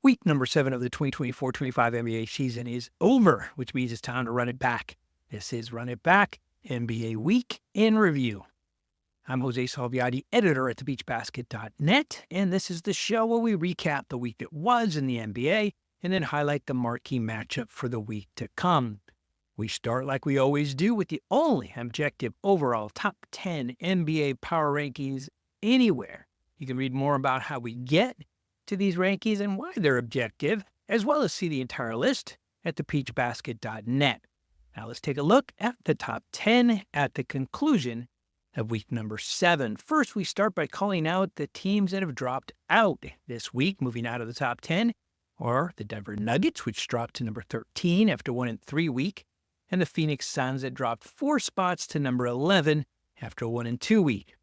Week number 7 of the 2024-25 NBA season is over, which means it's time to run it back. This is Run It Back, NBA Week in Review. I'm Jose Salviati, editor at thebeachbasket.net, and this is the show where we recap the week that was in the NBA and then highlight the marquee matchup for the week to come. We start like we always do with the only objective overall top 10 NBA power rankings anywhere. You can read more about how we get to these rankings and why they're objective, as well as see the entire list at thebeachbasket.net. Now let's take a look at the top 10 at the conclusion of week number 7. First, we start by calling out the teams that have dropped out this week, moving out of the top 10, or the Denver Nuggets, which dropped to number 13 after 1-3 week, and the Phoenix Suns that dropped 4 spots to number 11 after a 1-2 week.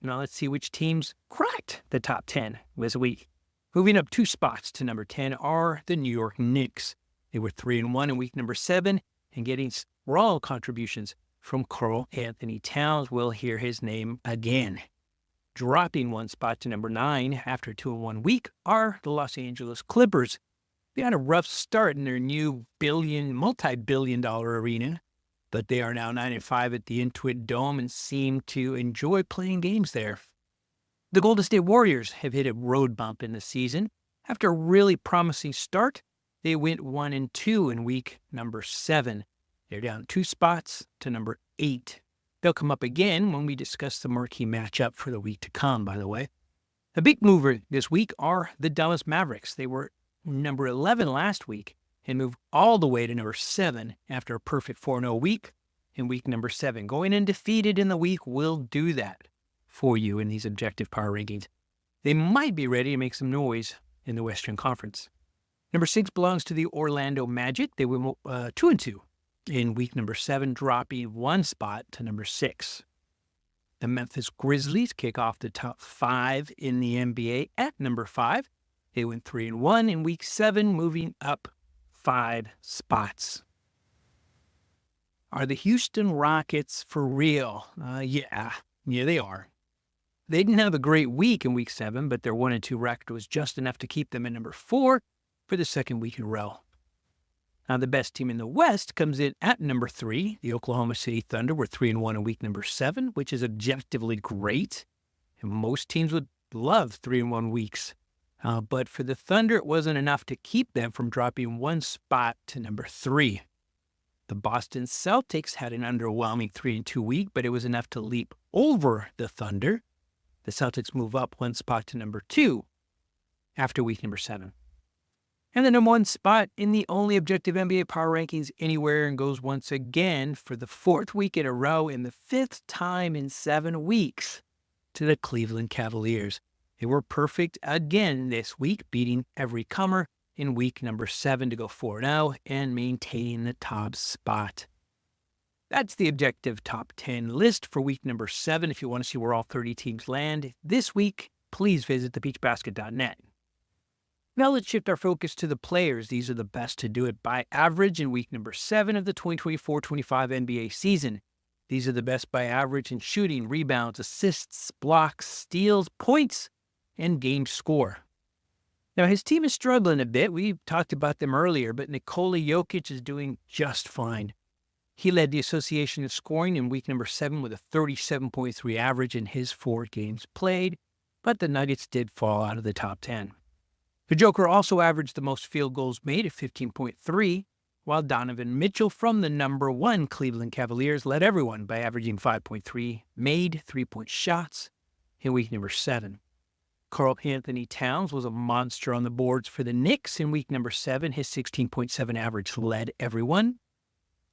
Now let's see which teams cracked the top 10 this week. Moving up 2 spots to number 10 are the New York Knicks. They were 3-1 in week number 7 and getting raw contributions from Karl-Anthony Towns. We'll hear his name again. Dropping 1 spot to number 9 after a 2-1 week are the Los Angeles Clippers. They had a rough start in their new multi-billion-dollar arena, but they are now 9-5 at the Intuit Dome and seem to enjoy playing games there. The Golden State Warriors have hit a road bump in the season. After a really promising start, they went 1-2 in week number 7. They're down 2 spots to number 8. They'll come up again when we discuss the marquee matchup for the week to come, by the way. The big mover this week are the Dallas Mavericks. They were number 11 last week and moved all the way to number 7 after a perfect 4-0 week in week number 7. Going undefeated in the week will do that for you in these objective power rankings. They might be ready to make some noise in the Western Conference. Number 6 belongs to the Orlando Magic. They were 2-2 in week number 7, dropping 1 spot to number 6. The Memphis Grizzlies kick off the top 5 in the NBA at number 5. They went 3-1 in week 7, moving up 5 spots. Are the Houston Rockets for real? Yeah, they are. They didn't have a great week in week 7, but their 1-2 record was just enough to keep them at number 4 for the second week in a row. Now, the best team in the West comes in at number 3. The Oklahoma City Thunder were 3-1 in week number 7, which is objectively great. And most teams would love 3-1 weeks. But for the Thunder, it wasn't enough to keep them from dropping 1 spot to number 3. The Boston Celtics had an underwhelming 3-2 week, but it was enough to leap over the Thunder. The Celtics move up 1 spot to number 2 after week number 7. And the number 1 spot in the only objective NBA power rankings anywhere and goes once again for the 4th week in a row and the 5th time in 7 weeks to the Cleveland Cavaliers. They were perfect again this week, beating every comer in week number 7 to go 4-0 and maintaining the top spot. That's the objective top 10 list for week number 7. If you want to see where all 30 teams land this week, please visit thebeachbasket.net. Now let's shift our focus to the players. These are the best to do it by average in week number 7 of the 2024-25 NBA season. These are the best by average in shooting, rebounds, assists, blocks, steals, points, and game score. Now his team is struggling a bit. We talked about them earlier, but Nikola Jokic is doing just fine. He led the association in scoring in week number 7 with a 37.3 average in his 4 games played, but the Nuggets did fall out of the top 10. The Joker also averaged the most field goals made at 15.3, while Donovan Mitchell from the number 1 Cleveland Cavaliers led everyone by averaging 5.3 made 3-point shots in week number 7. Karl-Anthony Towns was a monster on the boards for the Knicks in week number 7. His 16.7 average led everyone.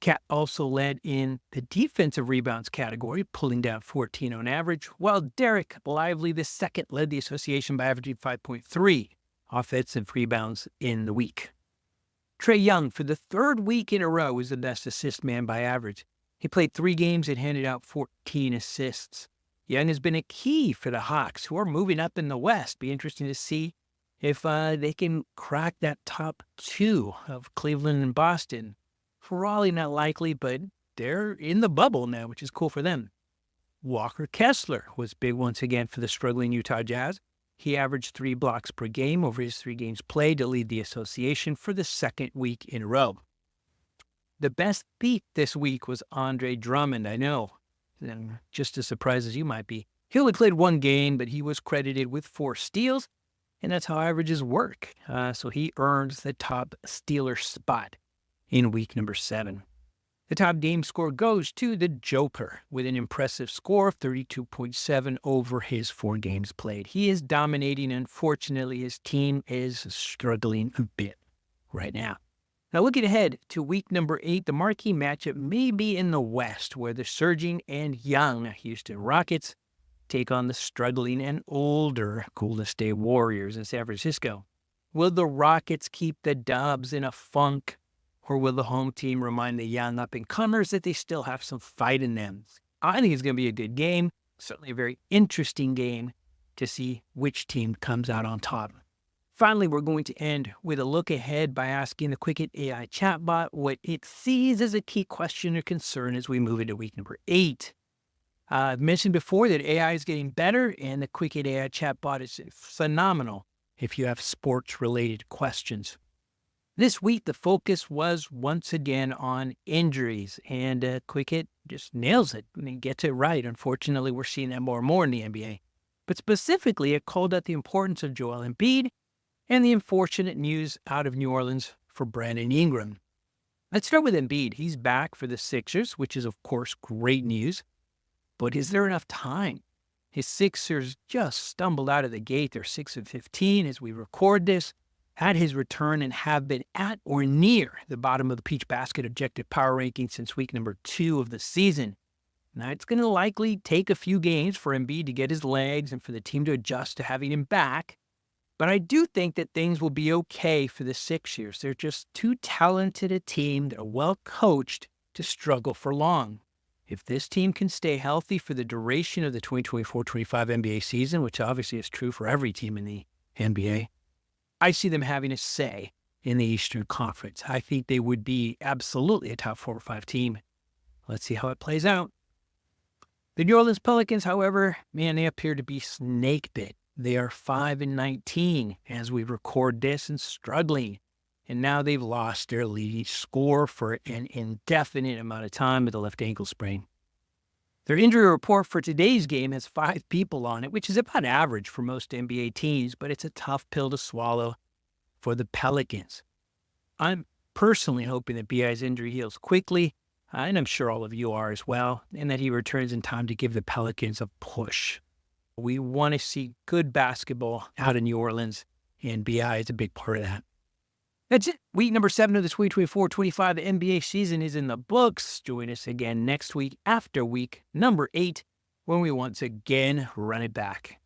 Cat also led in the defensive rebounds category, pulling down 14 on average, while Derek Lively II led the association by averaging 5.3 offensive rebounds in the week. Trae Young, for the 3rd week in a row, was the best assist man by average. He played 3 games and handed out 14 assists. Young has been a key for the Hawks, who are moving up in the West. Be interesting to see if they can crack that top 2 of Cleveland and Boston. Probably not likely, but they're in the bubble now, which is cool for them. Walker Kessler was big once again for the struggling Utah Jazz. He averaged 3 blocks per game over his 3 games played to lead the association for the second week in a row. The best thief this week was Andre Drummond, I know. Just as surprised as you might be. He only played 1 game, but he was credited with 4 steals, and that's how averages work. So he earns the top stealer spot in week number 7. The top game score goes to the Joker with an impressive score of 32.7 over his 4 games played. He is dominating. Unfortunately, his team is struggling a bit right now. Now, looking ahead to week number 8, the marquee matchup may be in the West, where the surging and young Houston Rockets take on the struggling and older Golden State Warriors in San Francisco. Will the Rockets keep the Dubs in a funk, or will the home team remind the young up-and-comers that they still have some fight in them? I think it's going to be a good game, certainly a very interesting game to see which team comes out on top. Finally, we're going to end with a look ahead by asking the Quicket AI chatbot what it sees as a key question or concern as we move into week number 8. I've mentioned before that AI is getting better, and the Quicket AI chatbot is phenomenal if you have sports-related questions. This week, the focus was once again on injuries, and Quicket just nails it and gets it right. Unfortunately, we're seeing that more and more in the NBA. But specifically, it called out the importance of Joel Embiid and the unfortunate news out of New Orleans for Brandon Ingram. Let's start with Embiid. He's back for the Sixers, which is, of course, great news. But is there enough time? His Sixers just stumbled out of the gate. They're 6-15 as we record this, at his return, and have been at or near the bottom of the Peach Basket objective power ranking since week number 2 of the season. Now, it's going to likely take a few games for Embiid to get his legs and for the team to adjust to having him back. But I do think that things will be okay for the Sixers. They're just too talented a team. They're well coached to struggle for long. If this team can stay healthy for the duration of the 2024-25 NBA season, which obviously is true for every team in the NBA, I see them having a say in the Eastern Conference. I think they would be absolutely a top 4 or 5 team. Let's see how it plays out. The New Orleans Pelicans, however, man, they appear to be snake bit. They are 5-19 as we record this and struggling. And now they've lost their leading scorer for an indefinite amount of time with a left ankle sprain. Their injury report for today's game has 5 people on it, which is about average for most NBA teams, but it's a tough pill to swallow for the Pelicans. I'm personally hoping that B.I.'s injury heals quickly, and I'm sure all of you are as well, and that he returns in time to give the Pelicans a push. We want to see good basketball out of New Orleans, and B.I. is a big part of that. That's it. Week number 7 of the 2024-25 NBA season is in the books. Join us again next week after week number 8, when we once again run it back.